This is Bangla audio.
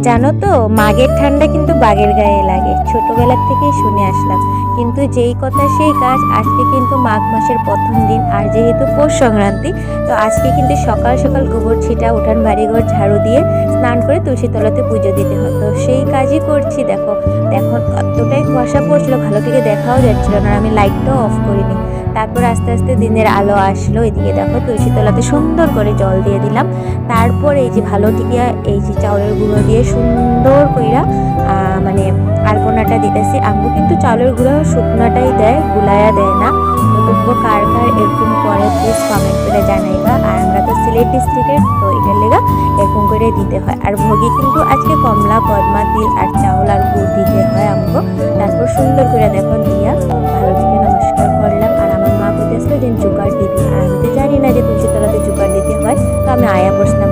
জানো তো, মাঘের ঠান্ডা কিন্তু বাঘের গায়ে লাগে, ছোটবেলার থেকেই শুনে আসলাম। কিন্তু যেই কথা সেই কাজ, আজকে কিন্তু মাঘ মাসের প্রথম দিন, আর যেহেতু পৌষ সংক্রান্তি, তো আজকে কিন্তু সকাল সকাল গোবর ছিটা, উঠান বাড়িঘর ঝাড়ু দিয়ে স্নান করে তুলসী তলাতে পুজো দিতে হয়। তো সেই কাজই করছি। দেখো দেখো এতটাই কুয়াশা পড়ছিল, ভালো থেকে দেখাও যাচ্ছিল না, আমি লাইটটাও অফ করিনি। তারপর আস্তে আস্তে দিনের আলো আসলো। এদিকে দেখো তুলসী তলাতে সুন্দর করে জল দিয়ে দিলাম। তারপর এই যে ভালো টিকিয়া, এই যে চাউলের গুঁড়ো দিয়ে সুন্দর কইরা মানে আলপনাটা দিতেছি। আম্মু কিন্তু চাউলের গুঁড়ো শুকনাটাই দেয়, গুলায়া দেয় না। তো তবুও কার কার এরকম করে প্লিজ কমেন্ট করে জানাইবা। আর আমরা তো সিলেট ডিস্ট্রিক্টের, তো এটার লেগা এরকম করে দিতে হয়। আর ভোগে কিন্তু আজকে কমলা, কদমা, তিল আর চাউল আর গুড় দিতে হয় আমগো। তারপর সুন্দর করে দেখো দিয়া ভালো থেকে নমস্কার করলাম। আর আমার মা বলতেছিল যে জোগাড় দিবি, আর আমি তো জানি না যে তুলসী তলাতে জোগাড় দিতে হয়। তো আমি আয়া বসলাম